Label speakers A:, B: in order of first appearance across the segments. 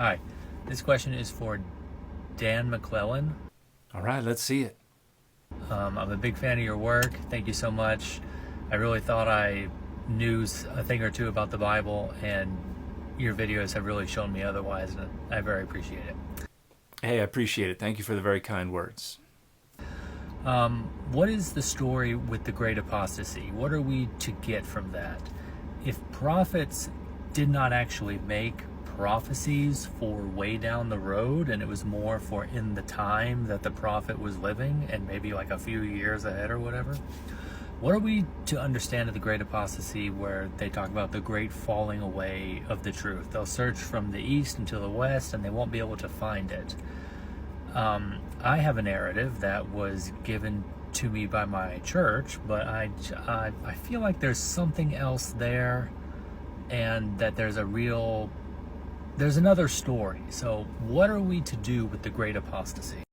A: Hi, this question is for Dan McClellan.
B: All right, let's see it.
A: I'm a big fan of your work. Thank you so much. I really thought I knew a thing or two about the Bible, and your videos have really shown me otherwise, and I very appreciate it.
B: Hey, I appreciate it. Thank you for the very kind words.
A: What is the story with the great apostasy? What are we to get from that? If prophets did not actually make prophecies for way down the road, and it was more for in the time that the prophet was living and maybe like a few years ahead or whatever, what are we to understand of the great apostasy where they talk about the great falling away of the truth? They'll search from the east until the west and they won't be able to find it. I have a narrative that was given to me by my church, but I feel like there's something else there, and that there's another story. So what are we to do with the great apostasy?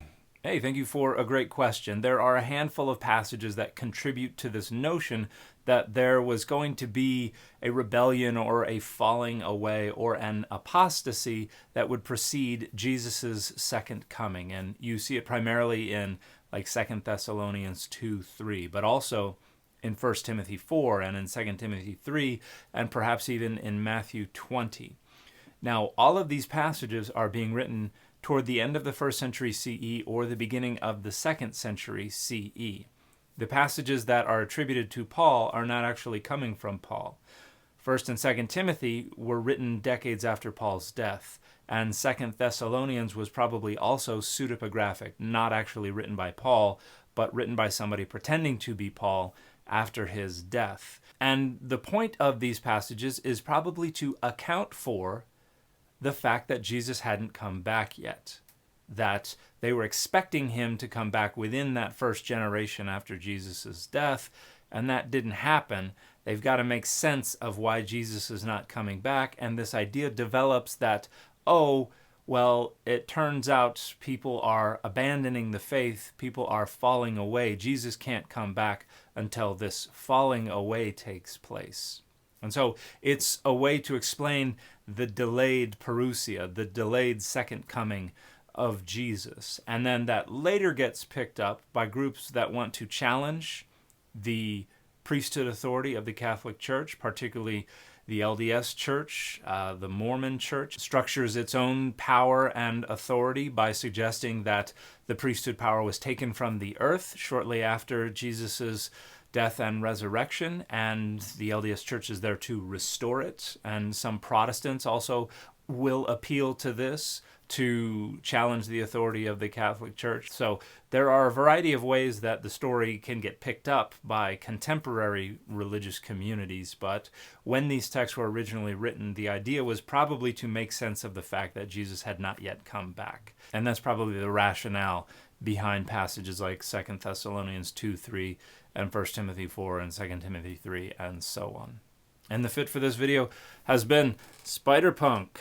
B: Hey, thank you for a great question. There are a handful of passages that contribute to this notion that there was going to be a rebellion or a falling away or an apostasy that would precede Jesus' second coming. And you see it primarily in like 2 Thessalonians 2:3, but also in 1 Timothy 4 and in 2 Timothy 3, and perhaps even in Matthew 20. Now, all of these passages are being written toward the end of the 1st century CE or the beginning of the 2nd century CE. The passages that are attributed to Paul are not actually coming from Paul. 1st and 2nd Timothy were written decades after Paul's death, and 2nd Thessalonians was probably also pseudepigraphic, not actually written by Paul, but written by somebody pretending to be Paul after his death. And the point of these passages is probably to account for the fact that Jesus hadn't come back yet, that they were expecting him to come back within that first generation after Jesus' death, and that didn't happen. They've got to make sense of why Jesus is not coming back, and this idea develops that, oh, well, it turns out people are abandoning the faith, people are falling away. Jesus can't come back until this falling away takes place. And so it's a way to explain the delayed parousia, the delayed second coming of Jesus. And then that later gets picked up by groups that want to challenge the priesthood authority of the Catholic Church, particularly the LDS Church. The Mormon Church structures its own power and authority by suggesting that the priesthood power was taken from the earth shortly after Jesus's death and resurrection, and the LDS Church is there to restore it. And some Protestants also will appeal to this to challenge the authority of the Catholic Church. So there are a variety of ways that the story can get picked up by contemporary religious communities, but when these texts were originally written, the idea was probably to make sense of the fact that Jesus had not yet come back. And that's probably the rationale behind passages like 2 Thessalonians 2:3 and 1 Timothy 4 and 2 Timothy 3 and so on. And the fit for this video has been Spider Punk.